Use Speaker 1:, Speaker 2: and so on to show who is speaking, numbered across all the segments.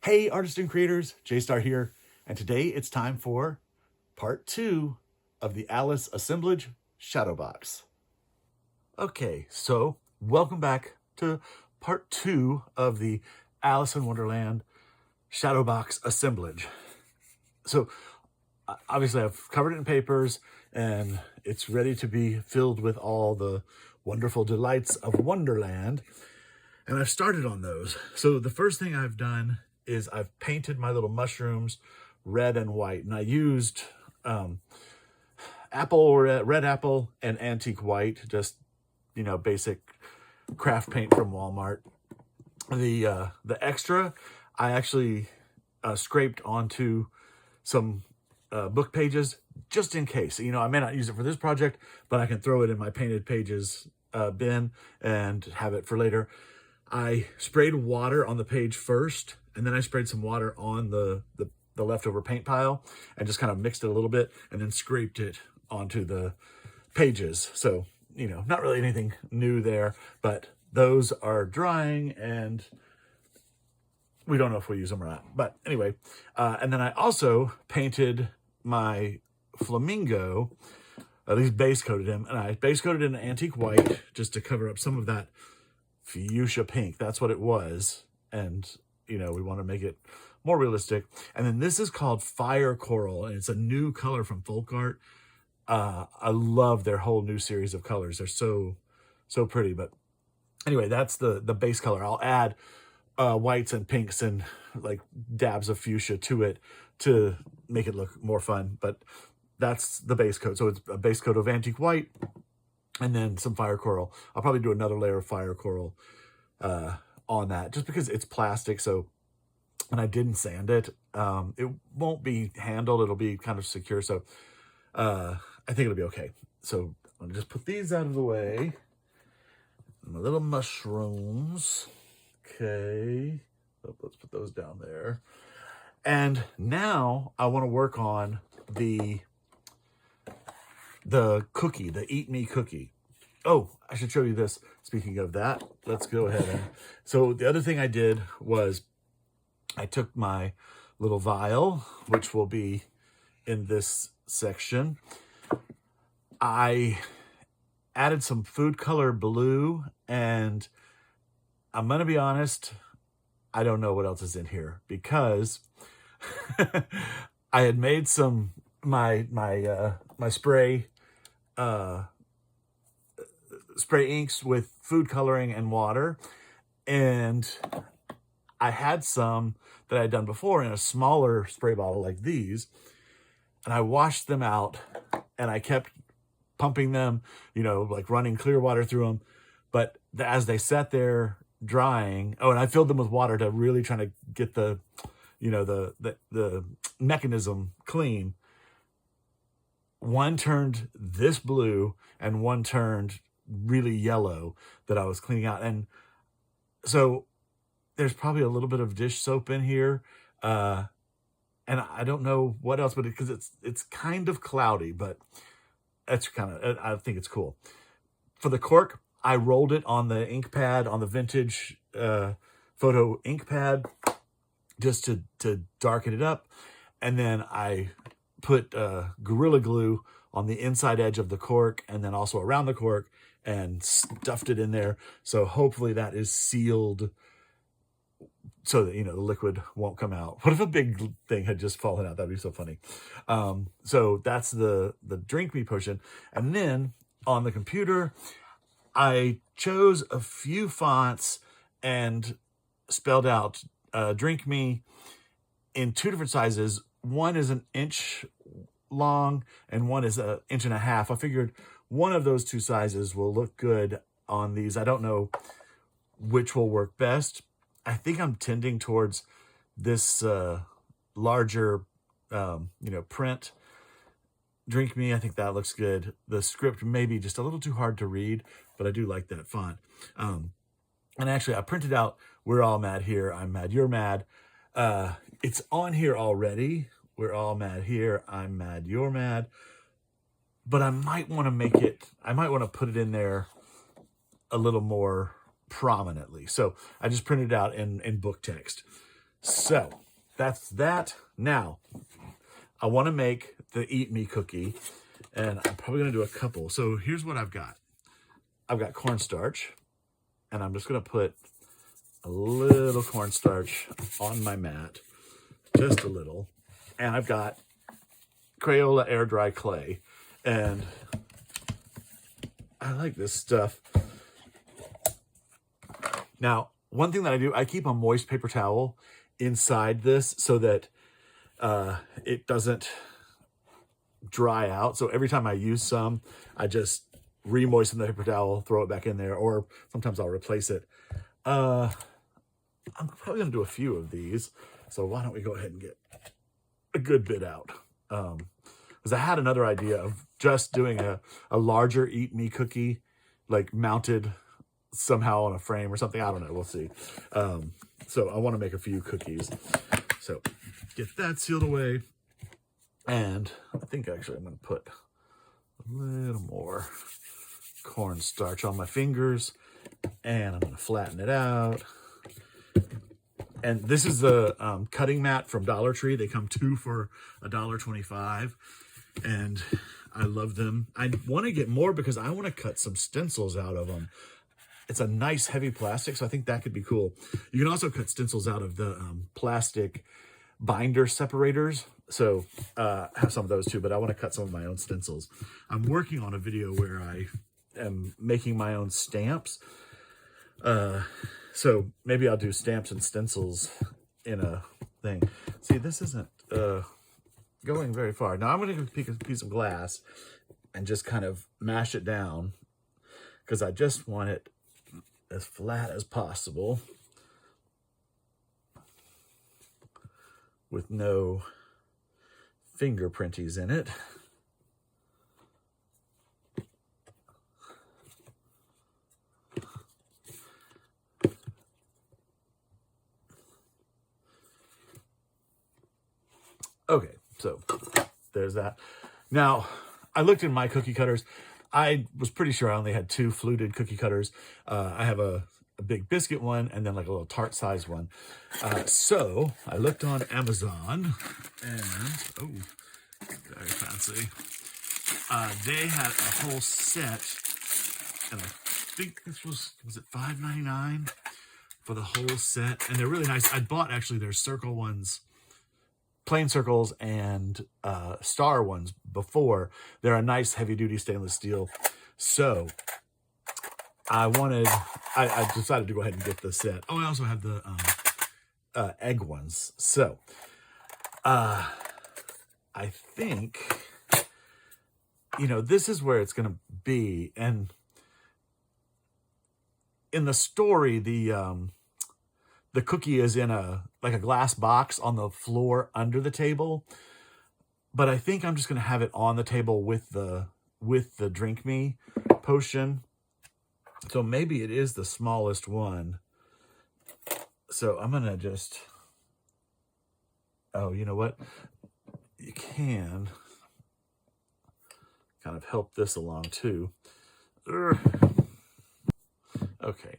Speaker 1: Hey, artists and creators, J-Star here, and today it's time for part 2 of the Alice assemblage shadow box. Okay, so welcome back to part 2 of the Alice in Wonderland shadow box assemblage. So obviously I've covered it in papers and it's ready to be filled with all the wonderful delights of Wonderland. And I've started on those. So the first thing I've done is I've painted my little mushrooms red and white. And I used red apple and antique white, just, basic craft paint from Walmart. The extra, I actually scraped onto some book pages just in case. I may not use it for this project, but I can throw it in my painted pages bin and have it for later. I sprayed water on the page first, and then I sprayed some water on the leftover paint pile and just kind of mixed it a little bit and then scraped it onto the pages. So, not really anything new there, but those are drying and we don't know if we'll use them or not. But anyway, and then I also painted my flamingo, at least base coated him, and I base coated in antique white just to cover up some of that fuchsia pink. That's what it was. And, we want to make it more realistic. And then this is called Fire Coral, and it's a new color from Folk Art. I love their whole new series of colors. They're so pretty. But anyway, that's the base color. I'll add whites and pinks and like dabs of fuchsia to it to make it look more fun. But that's the base coat. So it's a base coat of antique white and then some fire coral. I'll probably do another layer of fire coral on that just because it's plastic. So, and I didn't sand it. It won't be handled. It'll be kind of secure. So I think it'll be okay. So I'm gonna just put these out of the way. My little mushrooms. Okay. So let's put those down there. And now I want to work on the cookie, the Eat Me cookie. Oh, I should show you this. Speaking of that, let's go ahead. So the other thing I did was I took my little vial, which will be in this section. I added some food color blue, and I'm going to be honest, I don't know what else is in here because I had made my spray inks with food coloring and water, and I had some that I'd done before in a smaller spray bottle like these, and I washed them out and I kept pumping them, like running clear water through them. But as they sat there drying, and I filled them with water to really try to get the mechanism clean. One turned this blue and one turned really yellow that I was cleaning out. And so there's probably a little bit of dish soap in here. And I don't know what else, but because it's kind of cloudy, but that's I think it's cool. For the cork, I rolled it on the ink pad, on the vintage photo ink pad, just to darken it up. And then I put Gorilla Glue on the inside edge of the cork and then also around the cork and stuffed it in there. So hopefully that is sealed so that, the liquid won't come out. What if a big thing had just fallen out? That'd be so funny. So that's the Drink Me potion. And then on the computer, I chose a few fonts and spelled out Drink Me in two different sizes. One is an inch long and one is an inch and a half. I figured one of those two sizes will look good on these. I don't know which will work best. I think I'm tending towards this larger, print. Drink Me, I think that looks good. The script may be just a little too hard to read, but I do like that font. And actually, I printed out We're All Mad Here, I'm Mad, You're Mad. It's on here already. We're all mad here, I'm mad, you're mad. But I might want to put it in there a little more prominently. So I just printed it out in book text. So that's that. Now, I want to make the Eat Me cookie, and I'm probably going to do a couple. So here's what I've got. I've got cornstarch, and I'm just going to put a little cornstarch on my mat, just a little. And I've got Crayola air dry clay, and I like this stuff. Now, one thing that I do, I keep a moist paper towel inside this so that it doesn't dry out. So every time I use some, I just re-moisten the paper towel, throw it back in there, or sometimes I'll replace it. I'm probably going to do a few of these. So why don't we go ahead and get a good bit out? Because I had another idea of just doing a larger Eat Me cookie, like mounted somehow on a frame or something. I don't know. We'll see. So I want to make a few cookies. So get that sealed away. And I think actually I'm going to put a little more cornstarch on my fingers, and I'm going to flatten it out. And this is the cutting mat from Dollar Tree. They come 2 for $1.25, and I love them. I want to get more because I want to cut some stencils out of them. It's a nice heavy plastic, so I think that could be cool. You can also cut stencils out of the plastic binder separators. So I have some of those too, but I want to cut some of my own stencils. I'm working on a video where I am making my own stamps. So maybe I'll do stamps and stencils in a thing. See, this isn't going very far. Now I'm going to pick a piece of glass and just kind of mash it down because I just want it as flat as possible with no fingerprinties in it. Okay, so there's that. Now, I looked in my cookie cutters. I was pretty sure I only had 2 fluted cookie cutters. I have a big biscuit one and then like a little tart size one. So I looked on Amazon and, oh, very fancy. They had a whole set, and I think this was it $5.99 for the whole set? And they're really nice. I bought actually their circle ones, plain circles and star ones before. They're a nice heavy duty stainless steel. So I decided to go ahead and get the set. Oh, I also have the egg ones. So I think, you know, this is where it's going to be. And in the story, the cookie is in a glass box on the floor under the table. But I think I'm just going to have it on the table with the Drink Me potion. So maybe it is the smallest one. So I'm going to just, oh, you know what? You can kind of help this along too. Okay.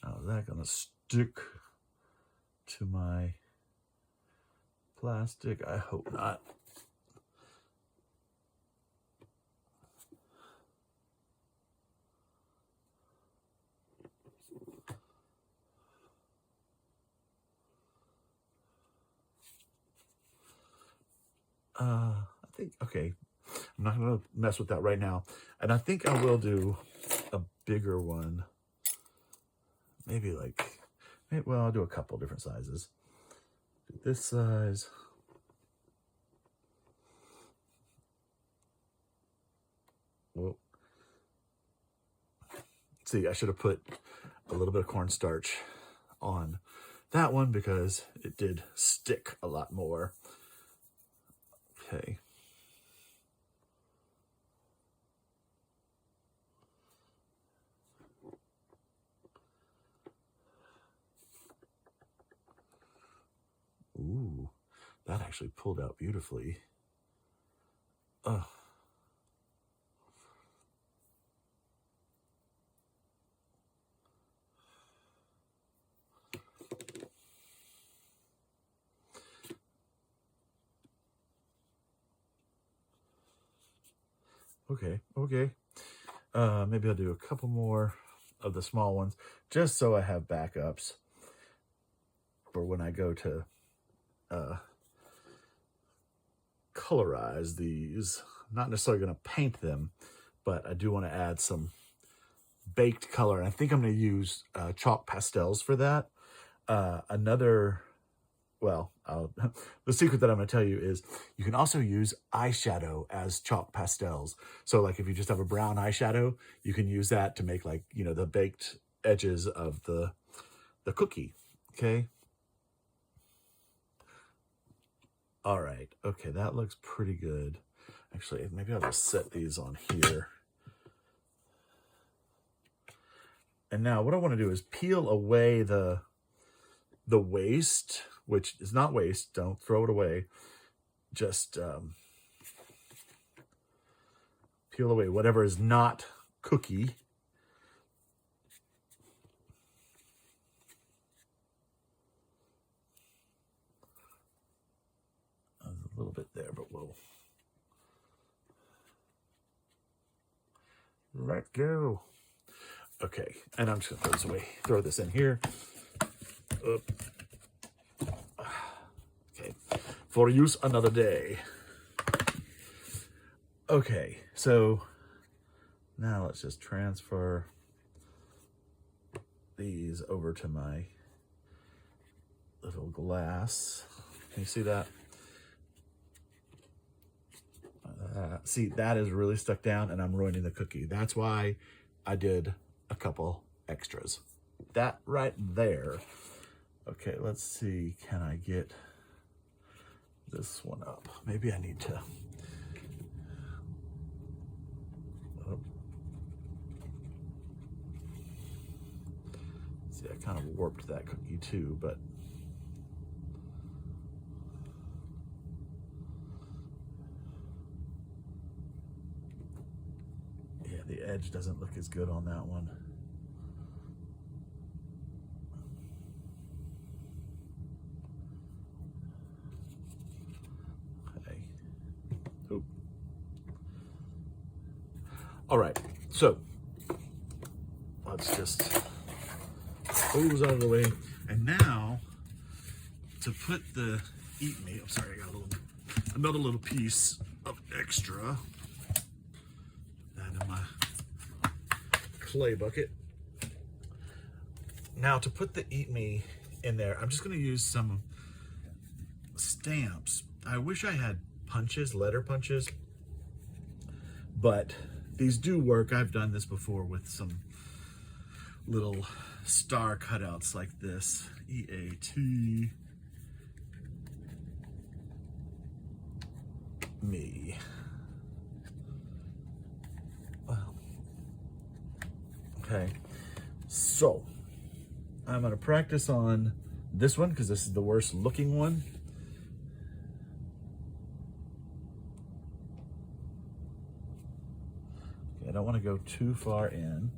Speaker 1: Now is that going to stick to my plastic? I hope not. I think, okay, I'm not going to mess with that right now. And I think I will do a bigger one. Maybe well, I'll do a couple different sizes. Do this size. Well, see, I should have put a little bit of cornstarch on that one because it did stick a lot more. Okay. That actually pulled out beautifully. Oh. Okay, okay. Maybe I'll do a couple more of the small ones just so I have backups for when I go to colorize these. Not necessarily going to paint them, but I do want to add some baked color. And I think I'm going to use chalk pastels for that. The secret that I'm going to tell you is you can also use eyeshadow as chalk pastels. So like if you just have a brown eyeshadow, you can use that to make like, you know, the baked edges of the cookie. Okay. All right. Okay. That looks pretty good. Actually, maybe I'll just set these on here. And now what I want to do is peel away the waste, which is not waste. Don't throw it away. Just peel away whatever is not cookie. A little bit there, but we'll let go. Okay, and I'm just gonna throw this away. Throw this in here. Okay, for use another day. Okay, so now let's just transfer these over to my little glass. Can you see that? See, that is really stuck down and I'm ruining the cookie. That's why I did a couple extras. That right there. Okay, let's see. Can I get this one up? Maybe I need to. Oh. See, I kind of warped that cookie too, but yeah, the edge doesn't look as good on that one. All right, so let's just pull those out of the way. And now to put the eat me, I'm sorry, I got another little piece of extra. That in my clay bucket. Now to put the eat me in there, I'm just gonna use some stamps. I wish I had punches, letter punches, but these do work. I've done this before with some little star cutouts like this. EAT me. Well, okay, so I'm gonna practice on this one because this is the worst looking one. I don't want to go too far in.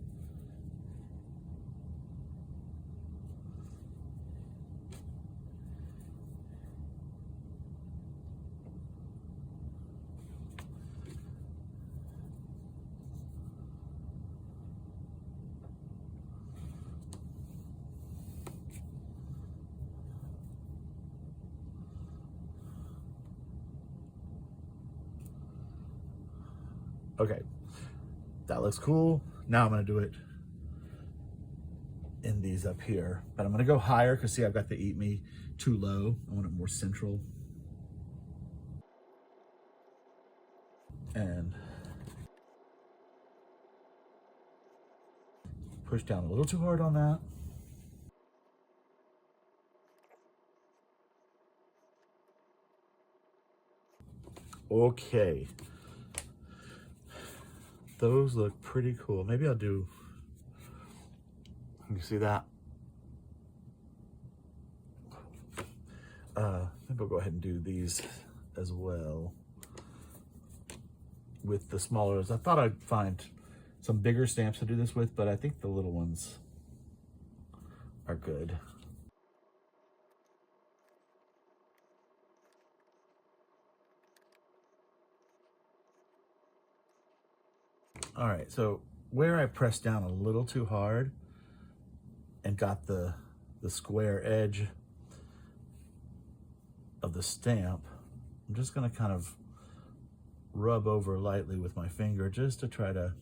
Speaker 1: Okay. That looks cool. Now I'm gonna do it in these up here, but I'm gonna go higher because see, I've got the eat me too low. I want it more central. And push down a little too hard on that. Okay. Those look pretty cool. Maybe I'll do, you see that? maybe we'll go ahead and do these as well with the smaller ones. I thought I'd find some bigger stamps to do this with, but I think the little ones are good. All right, so where I pressed down a little too hard and got the square edge of the stamp, I'm just gonna kind of rub over lightly with my finger just to try to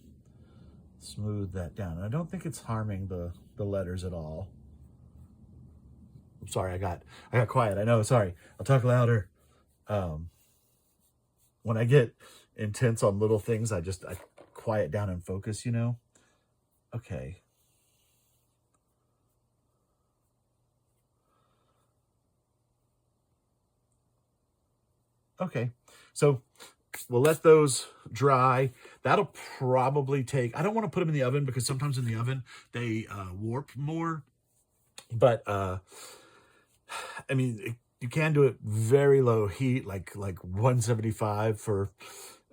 Speaker 1: smooth that down. And I don't think it's harming the letters at all. I'm sorry, I got quiet. I know, sorry. I'll talk louder. When I get intense on little things, I quiet down and focus, you know? Okay. Okay, so we'll let those dry. That'll probably take, I don't want to put them in the oven because sometimes in the oven they warp more. But I mean, you can do it very low heat, like 175 for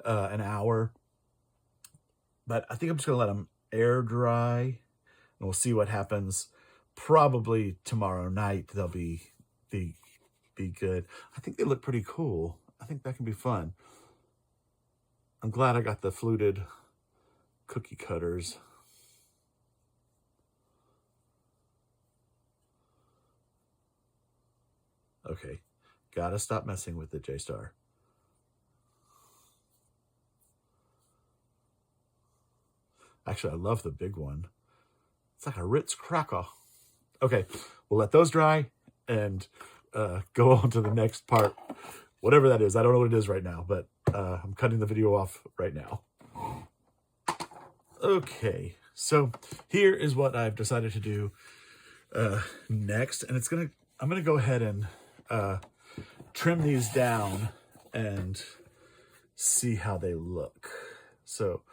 Speaker 1: an hour. But I think I'm just gonna let them air dry, and we'll see what happens. Probably tomorrow night they'll be good. I think they look pretty cool. I think that can be fun. I'm glad I got the fluted cookie cutters. Okay, gotta stop messing with the J-Star. Actually, I love the big one. It's like a Ritz cracker. Okay, we'll let those dry and go on to the next part. Whatever that is, I don't know what it is right now, but I'm cutting the video off right now. Okay, so here is what I've decided to do next, and I'm gonna go ahead and trim these down and see how they look. So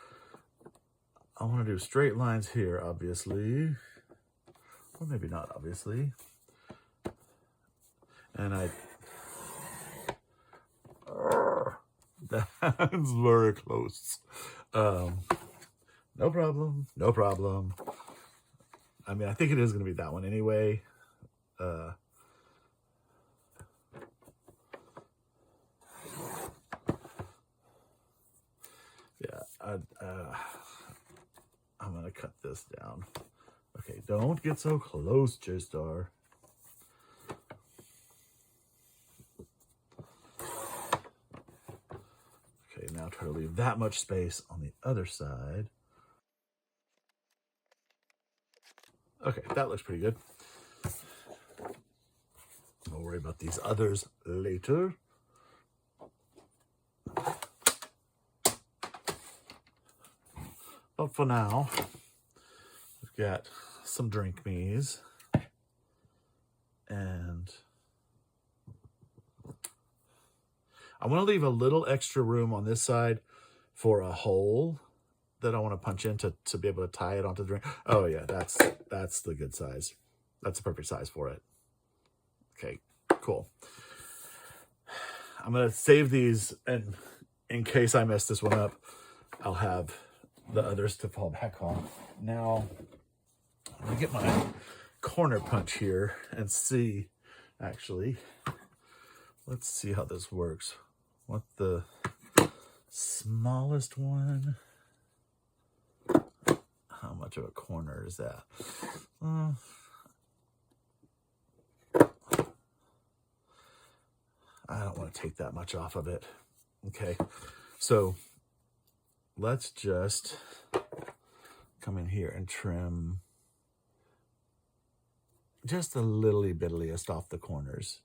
Speaker 1: I want to do straight lines here, obviously, or maybe not obviously, and that's very close. No problem, no problem. I mean, I think it is going to be that one anyway. Yeah, I'm going to cut this down. Okay, don't get so close, J-Star. Okay, now try to leave that much space on the other side. Okay, that looks pretty good. We'll worry about these others later. But for now, we've got some drink me's. And I want to leave a little extra room on this side for a hole that I want to punch in to be able to tie it onto the drink. Oh yeah, that's the good size. That's the perfect size for it. Okay, cool. I'm gonna save these, and in case I mess this one up, I'll have the others to fall back on. Now, I'm gonna get my corner punch here and see, actually, let's see how this works. What the smallest one? How much of a corner is that? I don't want to take that much off of it. Okay, so let's just come in here and trim just a little bittiest off the corners.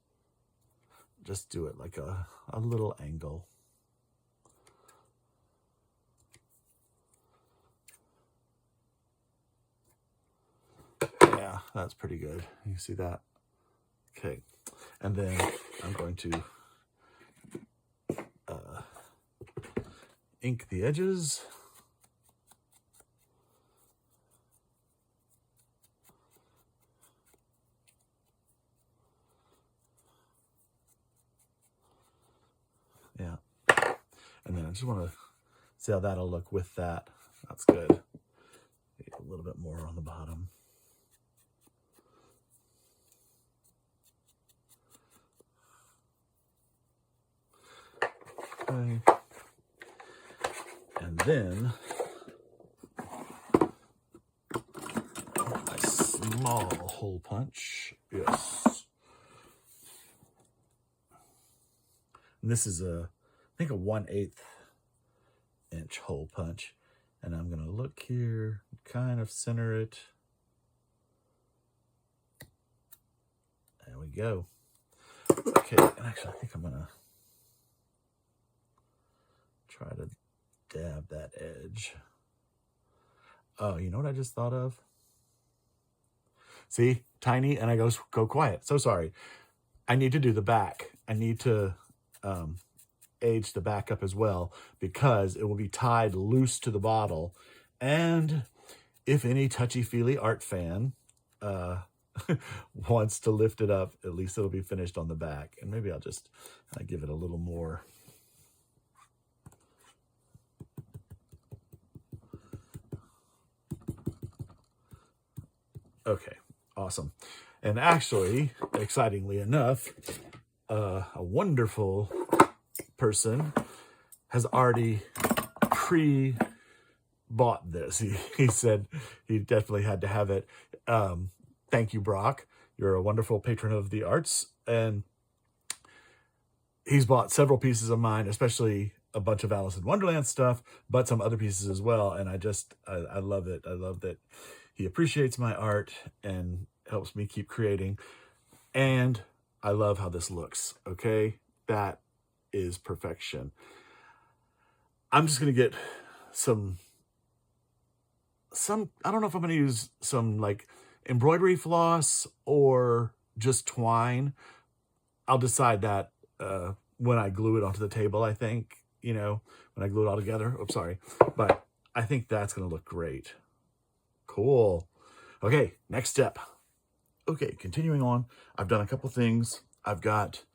Speaker 1: Just do it like a little angle. Yeah, that's pretty good. You see that? Okay, and then I'm going to ink the edges. And then I just want to see how that'll look with that. That's good. A little bit more on the bottom. Okay. And then a small hole punch. Yes. And this is I think a 1/8 inch hole punch. And I'm going to look here, kind of center it. There we go. Okay, and actually I think I'm going to try to dab that edge. Oh, you know what I just thought of? See, tiny, and I go quiet. So sorry. I need to do the back. I need to age the back up as well, because it will be tied loose to the bottle. And if any touchy-feely art fan wants to lift it up, at least it'll be finished on the back. And maybe I'll just give it a little more. Okay, awesome. And actually, excitingly enough, a wonderful person has already pre-bought this. He said he definitely had to have it. Thank you, Brock. You're a wonderful patron of the arts. And he's bought several pieces of mine, especially a bunch of Alice in Wonderland stuff, but some other pieces as well. And I love it. I love that he appreciates my art and helps me keep creating. And I love how this looks. Okay, that is perfection. I'm just going to get some, I don't know if I'm going to use some like embroidery floss or just twine. I'll decide that when I glue it onto the table, I think, when I glue it all together. Oops, sorry. But I think that's going to look great. Cool. Okay, next step. Okay, continuing on, I've done a couple things. I've got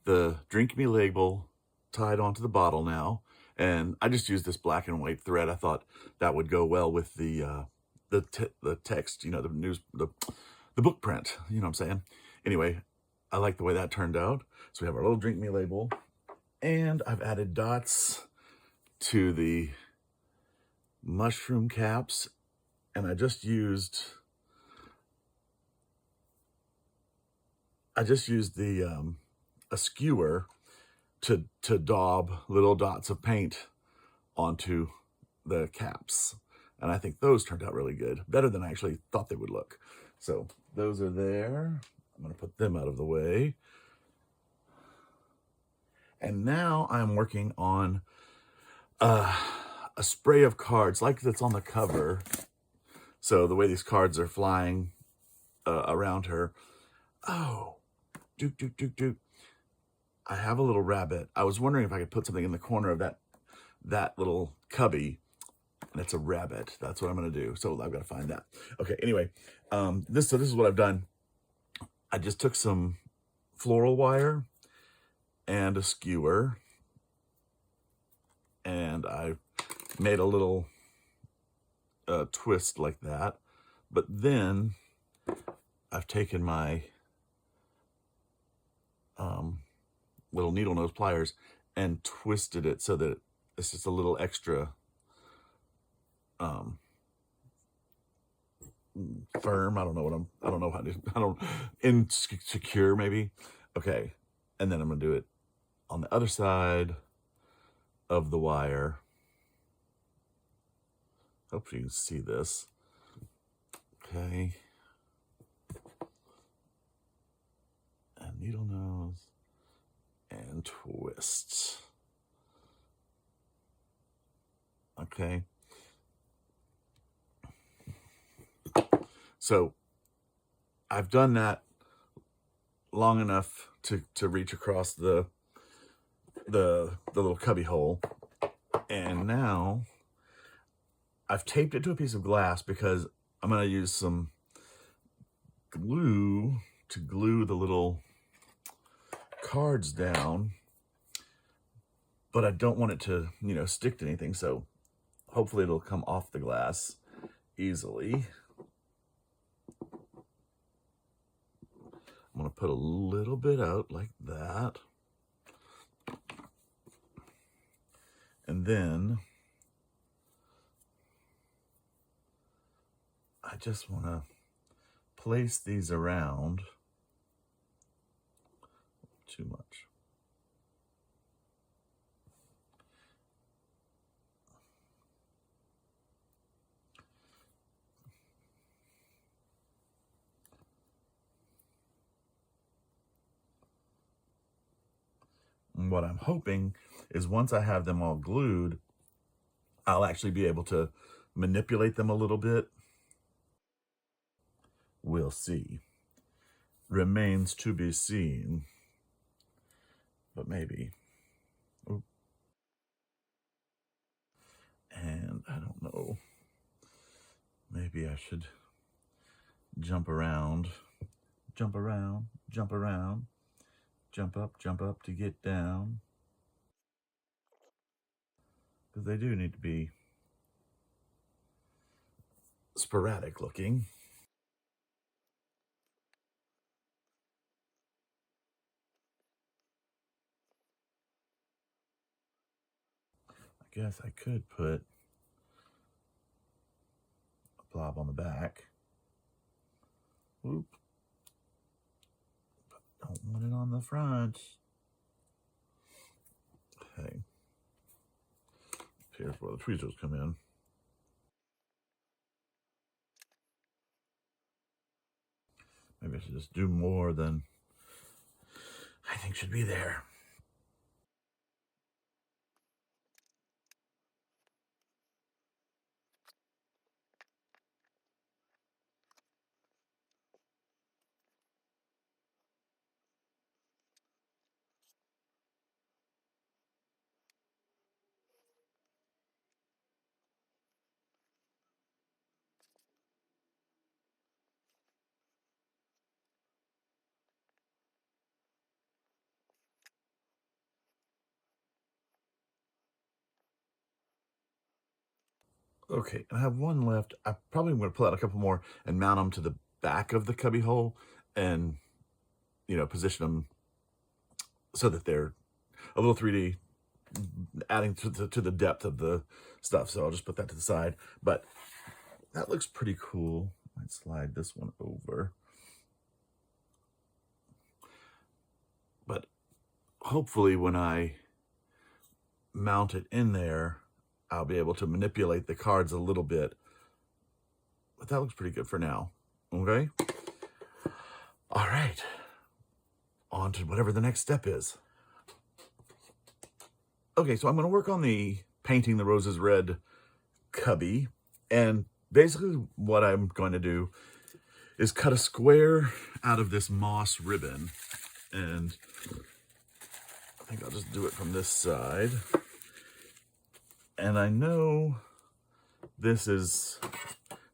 Speaker 1: the Drink Me label tied onto the bottle now, and I just used this black and white thread. I thought that would go well with the text, the book print, you know what I'm saying? Anyway, I like the way that turned out. So we have our little Drink Me label, and I've added dots to the mushroom caps, and I just used the a skewer to daub little dots of paint onto the caps. And I think those turned out really good. Better than I actually thought they would look. So those are there. I'm going to put them out of the way. And now I'm working on a spray of cards like that's on the cover. So the way these cards are flying around her. Oh, doot. I have a little rabbit. I was wondering if I could put something in the corner of that little cubby, and it's a rabbit. That's what I'm going to do. So I've got to find that. Okay, anyway, this is what I've done. I just took some floral wire and a skewer, and I made a little twist like that. But then I've taken my little needle nose pliers and twisted it so that it's just a little extra firm. I don't know how to, insecure maybe. Okay. And then I'm going to do it on the other side of the wire. Hope you can see this. Okay. And needle nose and twist. Okay. So I've done that long enough to reach across the little cubby hole. And now I've taped it to a piece of glass because I'm going to use some glue to glue the little cards down. but I don't want it to, you know, stick to anything. So hopefully it'll come off the glass easily. I'm going to put a little bit out like that. And then I just want to place these around. Too much. And what I'm hoping is once I have them all glued, I'll actually be able to manipulate them a little bit. We'll see. Remains to be seen. But maybe. Oop. And I don't know. Maybe I should jump around. Jump around. Jump around. Jump up to get down. Because they do need to be sporadic looking. I guess I could put a blob on the back. Oop. Don't want it on the front. Okay. Here's where the tweezers come in. Maybe I should just do more than I think should be there. Okay, I have one left. I probably am going to pull out a couple more and mount them to the back of the cubby hole and, you know, position them so that they're a little 3D, adding to the depth of the stuff. So I'll just put that to the side. But that looks pretty cool. I might slide this one over. But hopefully when I mount it in there, I'll be able to manipulate the cards a little bit. But that looks pretty good for now. Okay? All right. On to whatever the next step is. Okay, so I'm going to work on the painting the roses red cubby. And basically what I'm going to do is cut a square out of this moss ribbon. And I think I'll just do it from this side. And I know this is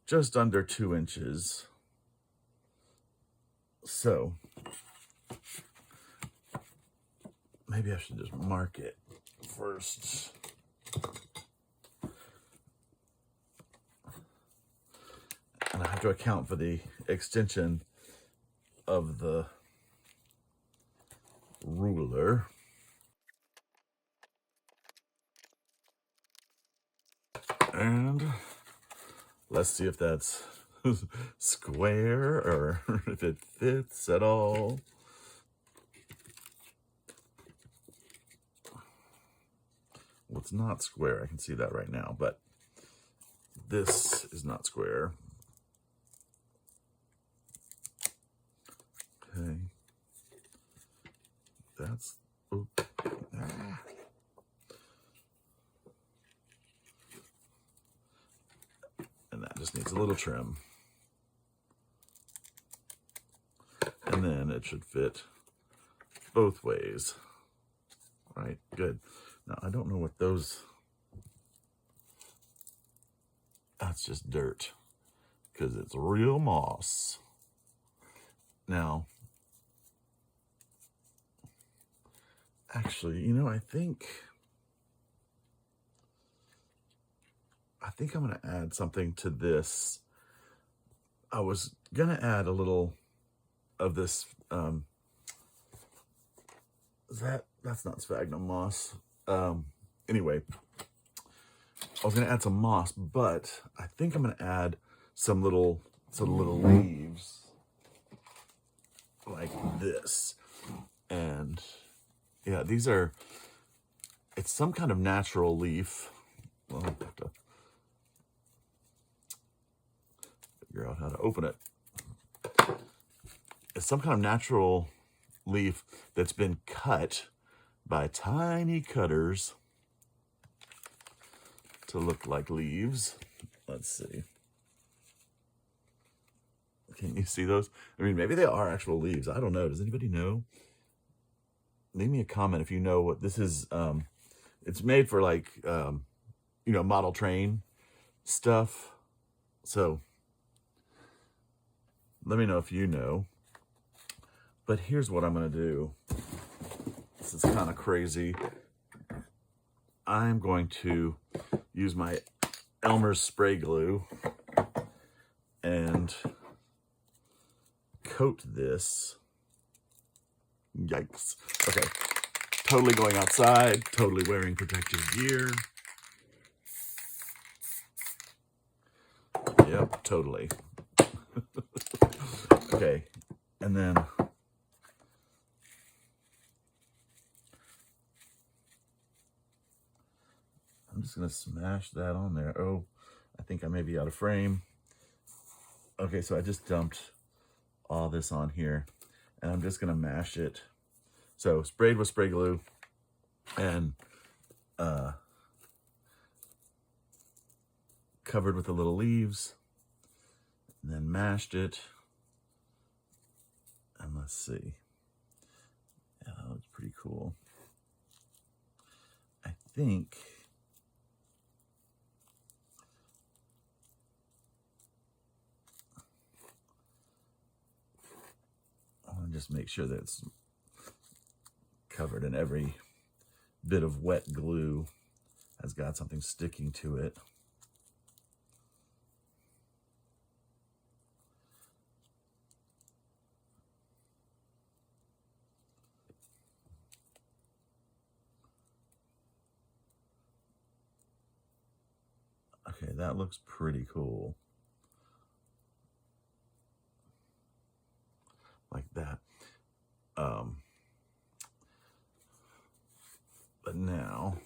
Speaker 1: just under 2 inches. So maybe I should just mark it first. And I have to account for the extension of the ruler. And let's see if that's square or if it fits at all. Well, it's not square. I can see that right now, but this is not square. Okay. That's... Oops. Ah. And that just needs a little trim. And then it should fit both ways. All right, good. Now, I don't know what those... That's just dirt, because it's real moss. Now, actually, you know, I think think I'm going to add something to this. I was going to add a little of this, that's not sphagnum moss. Anyway, I was going to add some moss, but I think I'm going to add some little leaves like this. And yeah, it's some kind of natural leaf. Well, I have to figure out how to open it. It's some kind of natural leaf that's been cut by tiny cutters to look like leaves. Let's see. Can you see those? I mean, maybe they are actual leaves. I don't know. Does anybody know? Leave me a comment if you know what this is. It's made for like, model train stuff. So let me know if you know. But here's what I'm going to do. This is kind of crazy. I'm going to use my Elmer's spray glue and coat this. Yikes. Okay. Totally going outside, totally wearing protective gear. Yep, totally. Okay. And then I'm just going to smash that on there. Oh, I think I may be out of frame. Okay, so I just dumped all this on here, and I'm just going to mash it. So sprayed with spray glue and covered with the little leaves, and then mashed it. And let's see. Yeah, that looks pretty cool. I think I want to just make sure that it's covered in every bit of wet glue has got something sticking to it. Okay, that looks pretty cool. Like that. But now,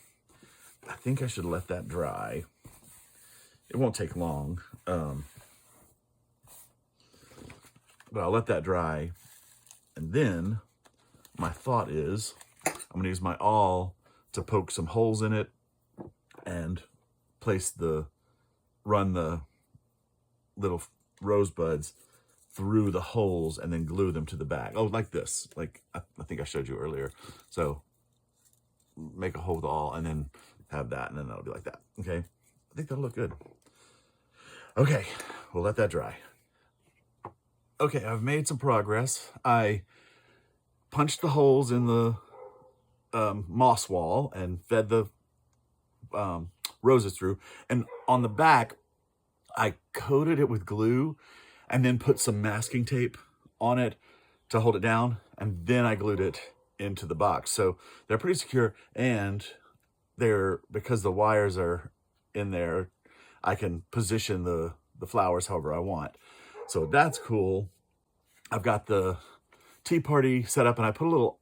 Speaker 1: I think I should let that dry. It won't take long. But I'll let that dry. And then, my thought is, I'm going to use my awl to poke some holes in it and run the little rosebuds through the holes and then glue them to the back. Oh, like this. Like I think I showed you earlier. So make a hole with the awl and then have that, and then that'll be like that. Okay. I think that'll look good. Okay. We'll let that dry. Okay. I've made some progress. I punched the holes in the moss wall and fed the roses through. And on the back, I coated it with glue and then put some masking tape on it to hold it down. And then I glued it into the box. So they're pretty secure, and because the wires are in there, I can position the flowers however I want. So that's cool. I've got the tea party set up, and I put a little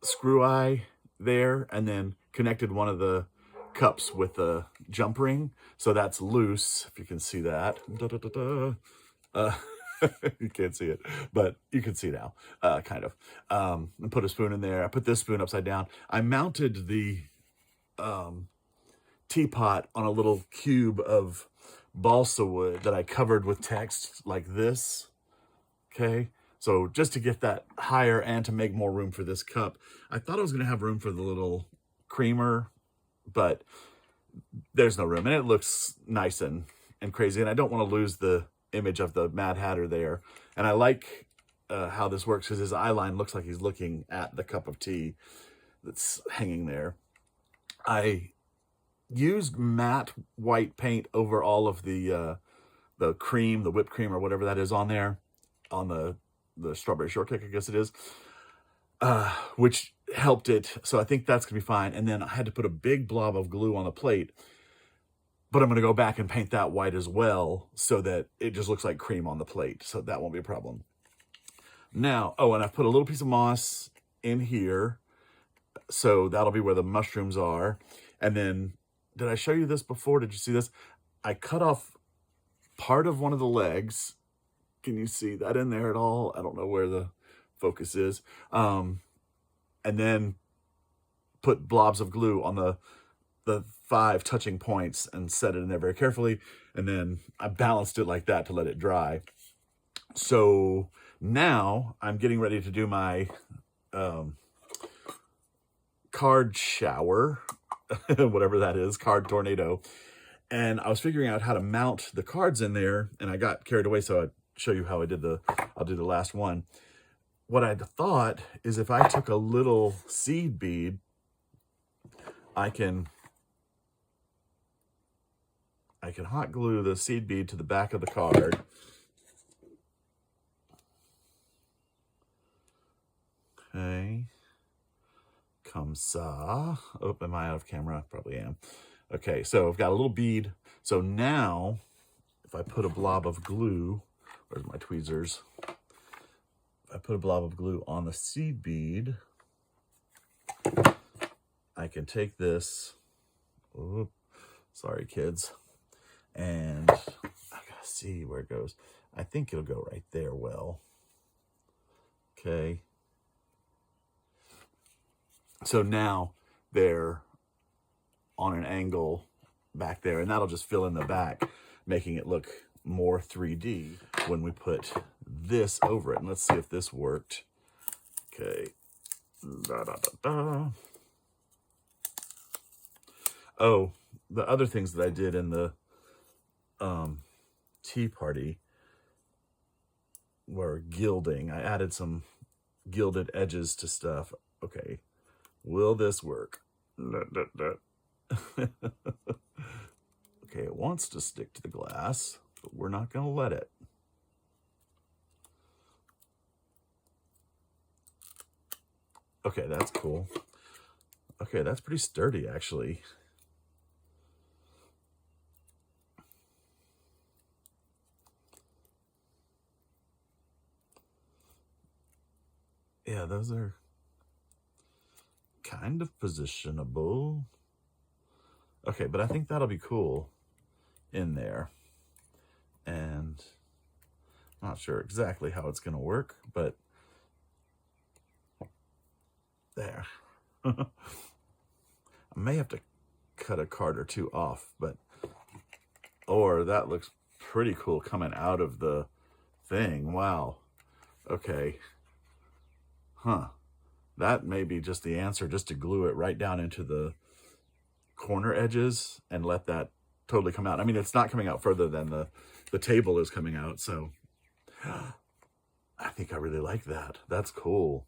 Speaker 1: screw eye there and then connected one of the cups with the jump ring. So that's loose, if you can see that. You can't see it, but you can see now, kind of. And put a spoon in there. I put this spoon upside down. I mounted the teapot on a little cube of balsa wood that I covered with text like this. Okay. So just to get that higher and to make more room for this cup. I thought I was going to have room for the little creamer, but there's no room, and it looks nice and crazy. And I don't want to lose the image of the Mad Hatter there. And I like how this works because his eye line looks like he's looking at the cup of tea that's hanging there. I use matte white paint over all of the cream, the whipped cream or whatever that is on there, on the strawberry shortcake, I guess it is, which helped it. So I think that's gonna be fine. And then I had to put a big blob of glue on the plate, but I'm gonna go back and paint that white as well so that it just looks like cream on the plate. So that won't be a problem. Now, oh, and I put a little piece of moss in here. So that'll be where the mushrooms are. And then, did I show you this before? Did you see this? I cut off part of one of the legs. Can you see that in there at all? I don't know where the focus is. And then put blobs of glue on the 5 touching points and set it in there very carefully. And then I balanced it like that to let it dry. So now I'm getting ready to do my card shower, whatever that is, card tornado. And I was figuring out how to mount the cards in there, and I got carried away, so I'd show you how I did I'll do the last one. What I thought is if I took a little seed bead, I can hot glue the seed bead to the back of the card. Okay. Comme ça. Oh, am I out of camera? Probably am. Okay, so I've got a little bead. So now, if I put a blob of glue, where's my tweezers? If I put a blob of glue on the seed bead, I can take this, oh, sorry kids, and I gotta see where it goes. I think it'll go right there well. Okay. So now they're on an angle back there, and that'll just fill in the back, making it look more 3D when we put this over it. And let's see if this worked. Okay. Da, da, da, da. Oh, the other things that I did in the tea party were gilding. I added some gilded edges to stuff. Okay. Will this work? Okay, it wants to stick to the glass, but we're not going to let it. Okay, that's cool. Okay, that's pretty sturdy, actually. Yeah, those are kind of positionable. Okay, but I think that'll be cool in there. And I'm not sure exactly how it's going to work, but there. I may have to cut a card or two off, but, or that looks pretty cool coming out of the thing. Wow. Okay. Huh. That may be just the answer, just to glue it right down into the corner edges and let that totally come out. I mean, it's not coming out further than the table is coming out, so I think I really like that. That's cool.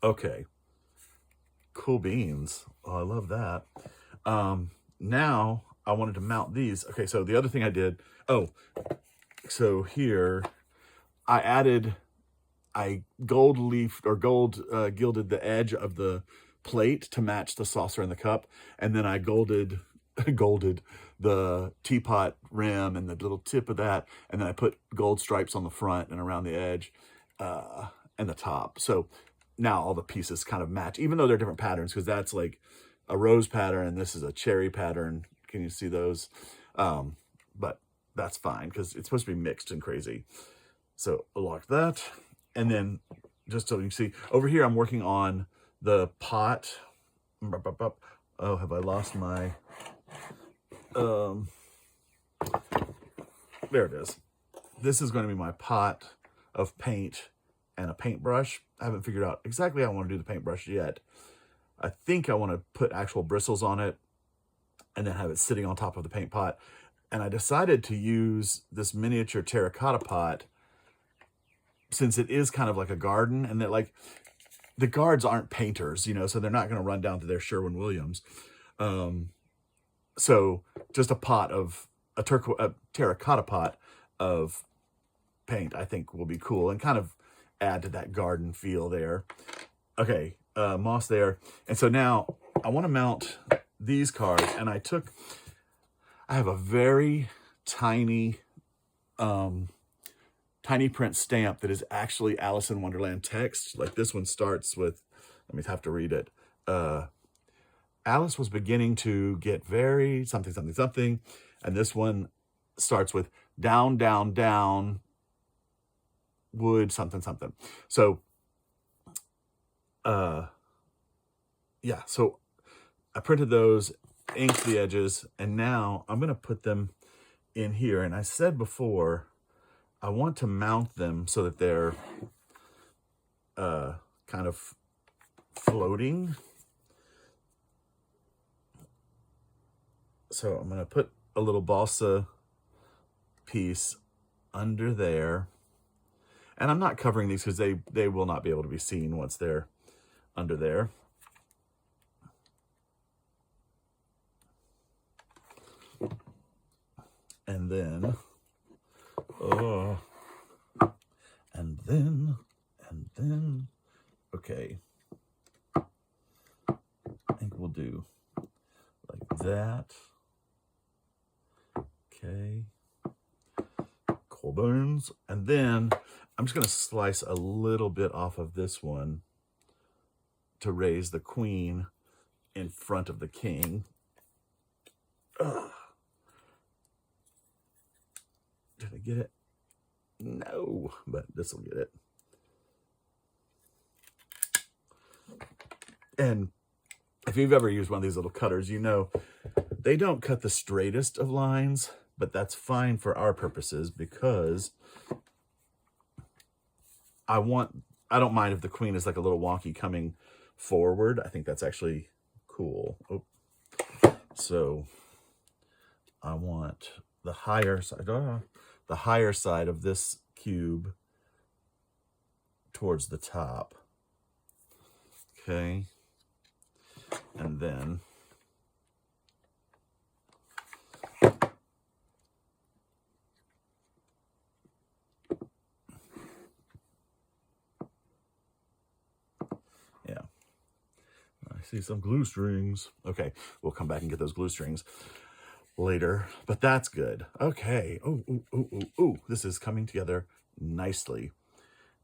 Speaker 1: Okay. Cool beans. Oh, I love that. Now I wanted to mount these. Okay, so the other thing I did, oh, so here I gold leafed or gold gilded the edge of the plate to match the saucer and the cup. And then I golded the teapot rim and the little tip of that. And then I put gold stripes on the front and around the edge and the top. So now all the pieces kind of match, even though they're different patterns, because that's like a rose pattern and this is a cherry pattern. Can you see those? But that's fine because it's supposed to be mixed and crazy. So I'll lock that. And then just so you can see, over here I'm working on the pot. Oh, have I lost my... there it is. This is going to be my pot of paint and a paintbrush. I haven't figured out exactly how I want to do the paintbrush yet. I think I want to put actual bristles on it and then have it sitting on top of the paint pot. And I decided to use this miniature terracotta pot since it is kind of like a garden, and that like the guards aren't painters, you know, so they're not going to run down to their Sherwin-Williams. So just a pot of a terracotta pot of paint, I think will be cool and kind of add to that garden feel there. Okay, moss there. And so now I want to mount these cards, and I have a very tiny, tiny print stamp that is actually Alice in Wonderland text. Like this one starts with, let me have to read it. Alice was beginning to get very something, something, something. And this one starts with down, down, down, wood, something, something. So, yeah, so I printed those, inked the edges, and now I'm going to put them in here. And I said before, I want to mount them so that they're kind of floating. So I'm going to put a little balsa piece under there. And I'm not covering these because they will not be able to be seen once they're under there. And then, and then, okay. I think we'll do like that. Okay. Colburns. And then I'm just going to slice a little bit off of this one to raise the queen in front of the king. Ugh. Did I get it? No, but this will get it. And if you've ever used one of these little cutters, you know they don't cut the straightest of lines, but that's fine for our purposes because I don't mind if the queen is like a little wonky coming forward. I think that's actually cool. Oh. So I want the higher side of this cube towards the top. Okay. And then yeah. I see some glue strings. Okay, we'll come back and get those glue strings later, but that's good. Okay. Oh, this is coming together nicely.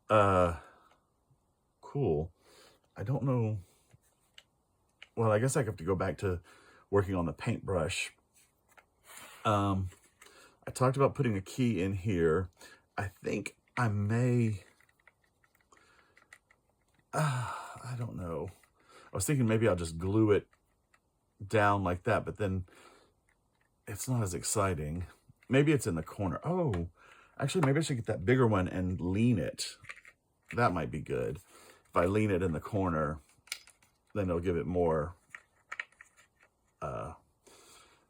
Speaker 1: Cool. I don't know. Well, I guess I have to go back to working on the paintbrush. I talked about putting a key in here. I think I may, I don't know. I was thinking maybe I'll just glue it down like that, but then it's not as exciting. Maybe it's in the corner. Oh, actually, maybe I should get that bigger one and lean it. That might be good. If I lean it in the corner, then it'll give it more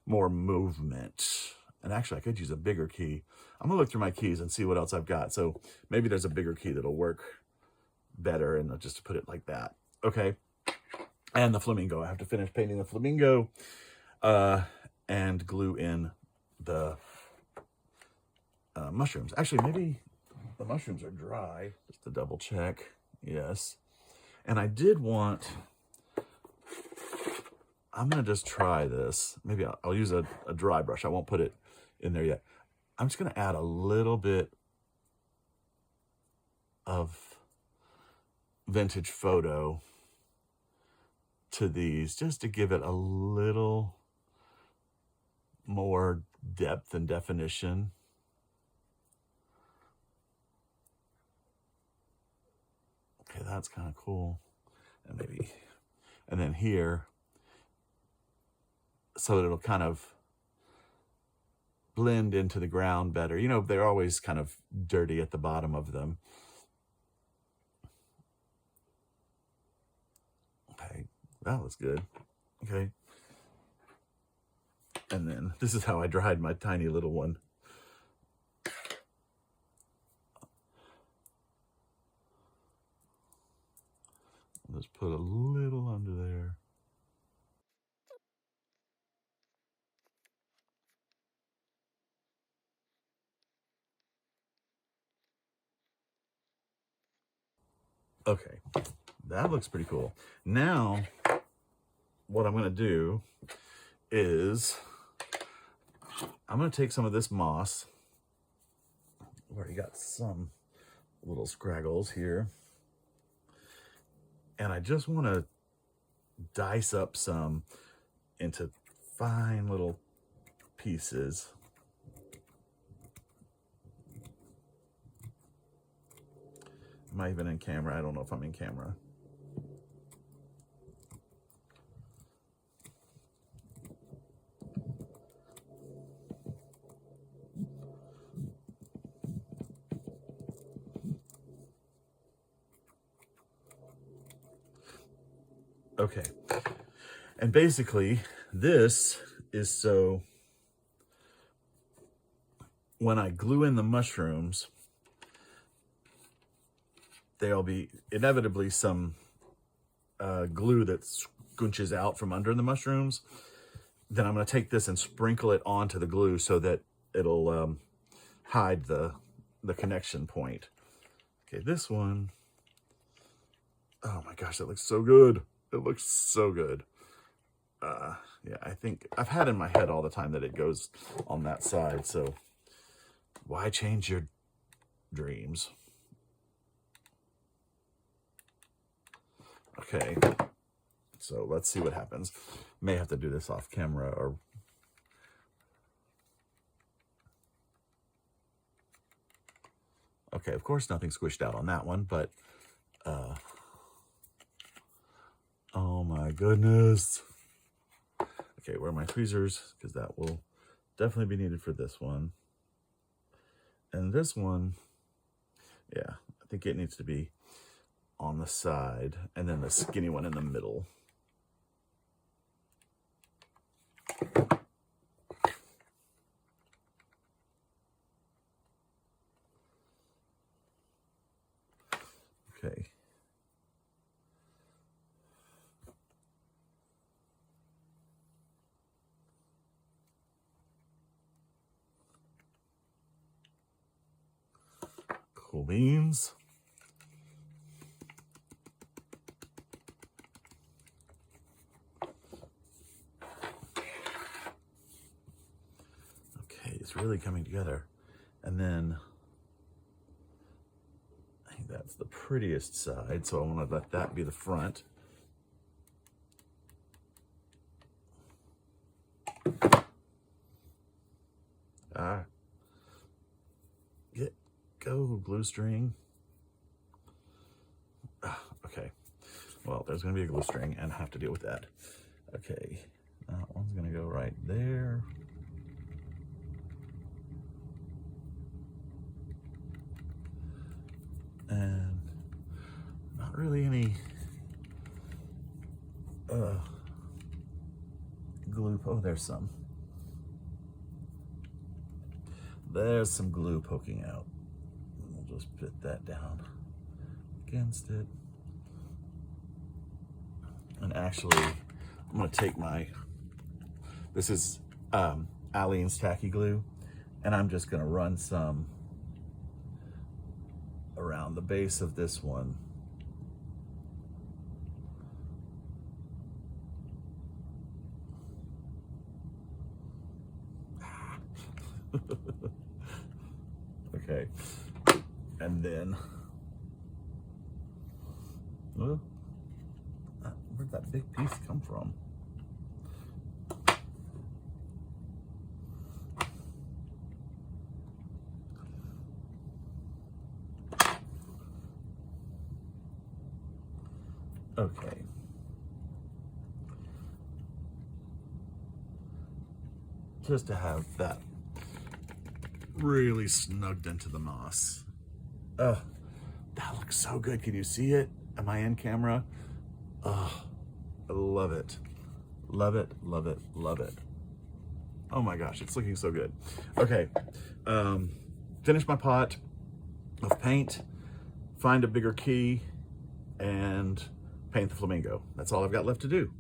Speaker 1: movement. And actually, I could use a bigger key. I'm gonna look through my keys and see what else I've got. So maybe there's a bigger key that'll work better, and I'll just put it like that. Okay. And the flamingo. I have to finish painting the flamingo and glue in the mushrooms. Actually, maybe the mushrooms are dry. Just to double check. Yes. And I did want, I'm going to just try this. Maybe I'll use a dry brush. I won't put it in there yet. I'm just going to add a little bit of vintage photo to these just to give it a little more depth and definition. Okay, that's kind of cool. And then here, so that it'll kind of blend into the ground better. You know, they're always kind of dirty at the bottom of them. Okay, that was good. Okay. And then this is how I dried my tiny little one. Let's put a little under there. Okay, that looks pretty cool. Now, what I'm gonna do is I'm gonna take some of this moss. I've already got some little scraggles here. And I just wanna dice up some into fine little pieces. Am I even in camera? I don't know if I'm in camera. Okay. And basically, this is so when I glue in the mushrooms, there'll be inevitably some glue that squinches out from under the mushrooms. Then I'm going to take this and sprinkle it onto the glue so that it'll hide the connection point. Okay, this one. Oh my gosh, that looks so good. It looks so good. Yeah, I think I've had in my head all the time that it goes on that side. So why change your dreams? Okay, so let's see what happens. May have to do this off camera or... Okay, of course nothing squished out on that one, but oh my goodness. Okay, where are my tweezers? Because that will definitely be needed for this one. And this one, yeah, I think it needs to be on the side, and then the skinny one in the middle. Okay. Cool beans. Okay, it's really coming together. And then I think that's the prettiest side, so I want to let that be the front. Go, glue string. Okay, well, there's gonna be a glue string and I have to deal with that. Okay, that one's gonna go right there. And not really any glue. Oh, there's some. There's some glue poking out. We'll just put that down against it. And actually, I'm gonna take this is Aleene's tacky glue, and I'm just gonna run some around the base of this one. Okay, and then where'd that big piece come from? Okay. Just to have that really snugged into the moss. Oh, that looks so good. Can you see it? Am I in camera? Oh, I love it. Love it, love it, love it. Oh my gosh, it's looking so good. Okay, finish my pot of paint, find a bigger key, and paint the flamingo. That's all I've got left to do.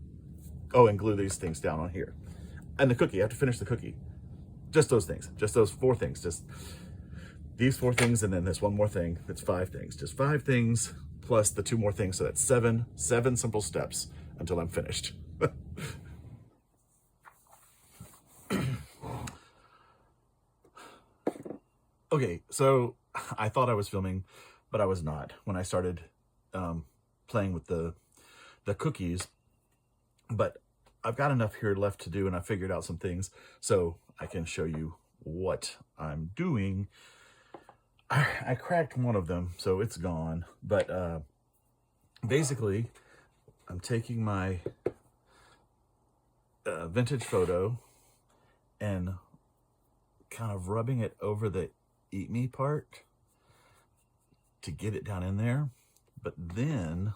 Speaker 1: Oh, and glue these things down on here. And the cookie, I have to finish the cookie. Just those things, just those 4 things. Just these 4 things, and then this one more thing. That's 5 things, just 5 things. plus the 2 more things. So that's seven simple steps until I'm finished. Okay, so I thought I was filming, but I was not when I started playing with the cookies. But I've got enough here left to do, and I figured out some things so I can show you what I'm doing. I cracked one of them, so it's gone. But basically, I'm taking my vintage photo and kind of rubbing it over the eat me part to get it down in there. But then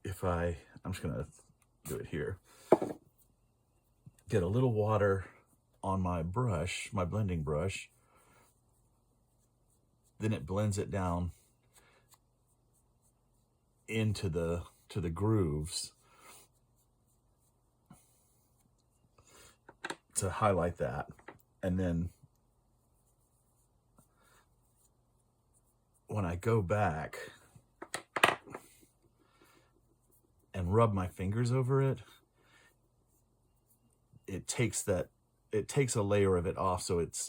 Speaker 1: if I'm just gonna do it here, get a little water on my brush, my blending brush, then it blends it down into the grooves to highlight that. And then when I go back and rub my fingers over it, it takes a layer of it off, so it's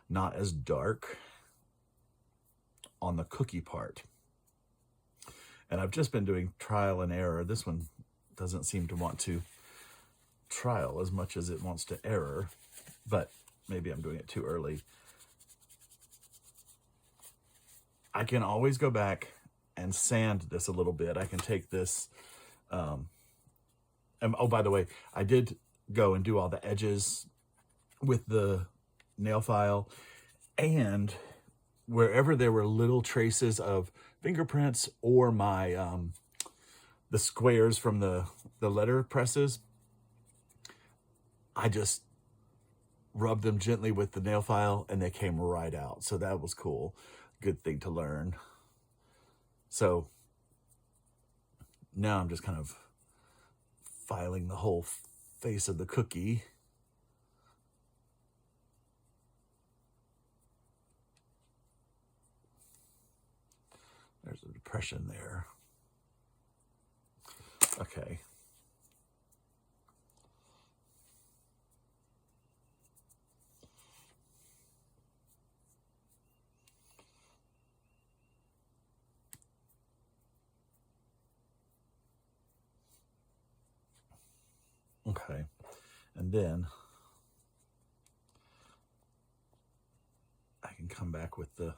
Speaker 1: not as dark on the cookie part. And I've just been doing trial and error. This one doesn't seem to want to trial as much as it wants to error, but maybe I'm doing it too early. I can always go back and sand this a little bit. I can take this, and oh, by the way, I did go and do all the edges with the nail file, and wherever there were little traces of fingerprints or my the squares from the letter presses, I just rubbed them gently with the nail file and they came right out. So that was cool. Good thing to learn. So now I'm just kind of filing the whole face of the cookie. There's a depression there. Okay. Okay, and then I can come back with the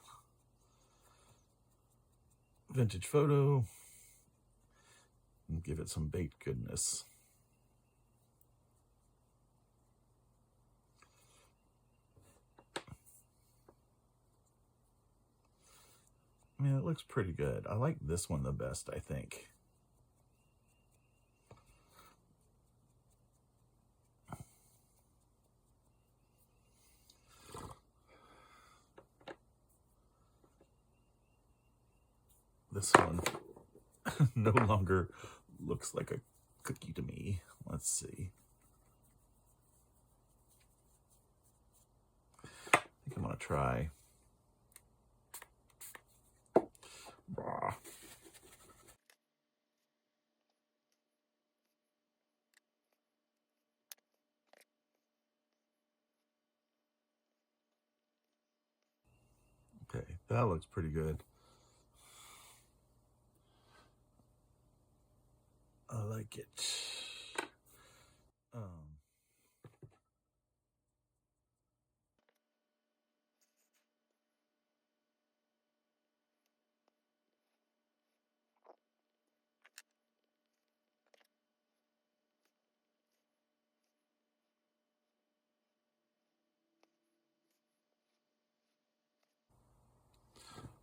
Speaker 1: vintage photo and give it some baked goodness. I mean, it looks pretty good. I like this one the best, I think. This one no longer looks like a cookie to me. Let's see. I think I'm gonna try. Okay, that looks pretty good. I like it.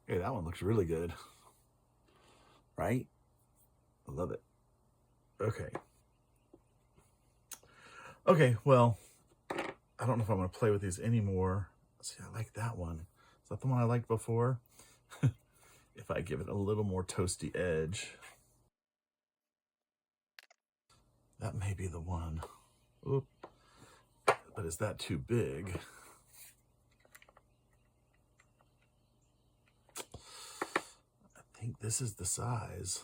Speaker 1: Okay, that one looks really good. Right? I love it. Okay. Okay, well, I don't know if I'm going to play with these anymore. See, I like that one. Is that the one I liked before? If I give it a little more toasty edge, that may be the one. Oop. But is that too big? think this is the size.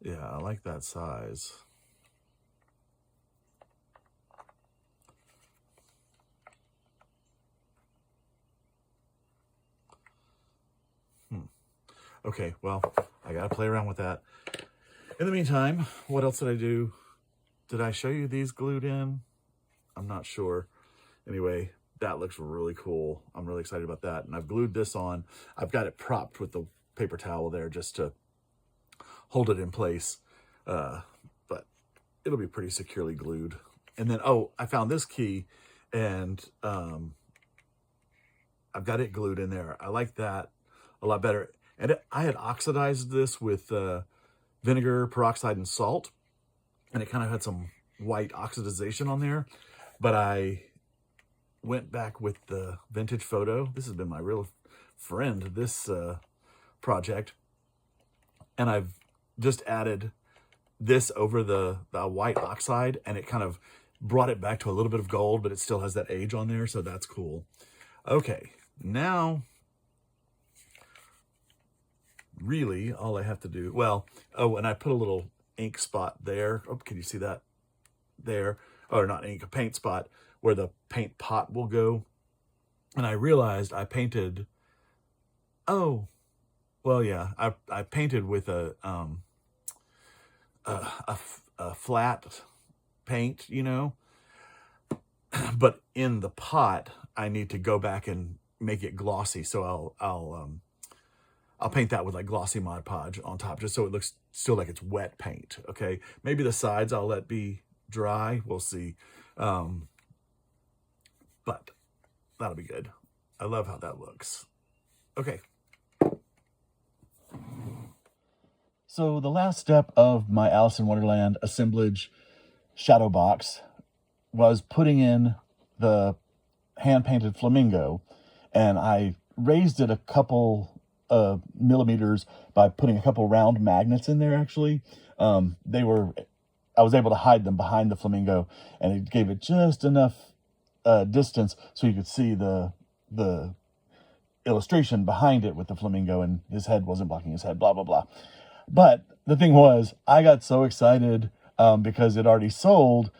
Speaker 1: Yeah, I like that size. Okay, well, I gotta play around with that. In the meantime, what else did I do? Did I show you these glued in? I'm not sure. Anyway, that looks really cool. I'm really excited about that. And I've glued this on. I've got it propped with the paper towel there just to hold it in place. But it'll be pretty securely glued. And then, oh, I found this key, and I've got it glued in there. I like that a lot better. And I had oxidized this with vinegar, peroxide, and salt. And it kind of had some white oxidization on there. But I went back with the vintage photo. This has been my real friend, this project. And I've just added this over the white oxide, and it kind of brought it back to a little bit of gold, but it still has that age on there, so that's cool. Okay, now, really, all I have to do, well, oh, and I put a little ink spot there. Oh, can you see that? There, or not ink, a paint spot where the paint pot will go. And I realized I painted, oh, well, yeah, I painted with a flat paint, you know, but in the pot, I need to go back and make it glossy. So I'll paint that with like glossy Mod Podge on top, just so it looks still like it's wet paint. Okay, maybe the sides I'll let be dry. We'll see. But that'll be good. I love how that looks. Okay. So the last step of my Alice in Wonderland assemblage shadow box was putting in the hand-painted flamingo, and I raised it a couple millimeters by putting a couple round magnets in there. Actually, I was able to hide them behind the flamingo, and it gave it just enough distance so you could see the illustration behind it with the flamingo, and his head wasn't blocking his head, blah blah blah. But the thing was, I got so excited because it already sold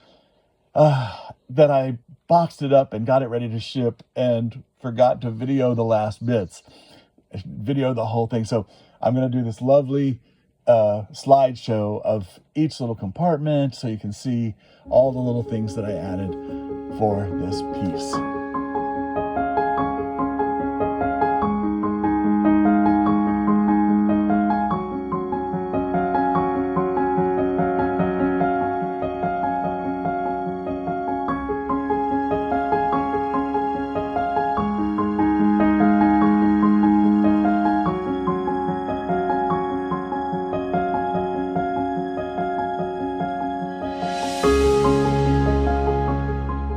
Speaker 1: that I boxed it up and got it ready to ship and forgot to video the last bits, video the whole thing. So I'm going to do this lovely slideshow of each little compartment so you can see all the little things that I added for this piece.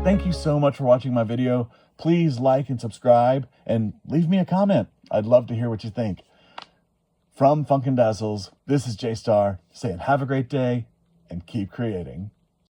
Speaker 1: Thank you so much for watching my video. Please like and subscribe and leave me a comment. I'd love to hear what you think. From Funkin' Dazzles, this is J-Star saying have a great day and keep creating.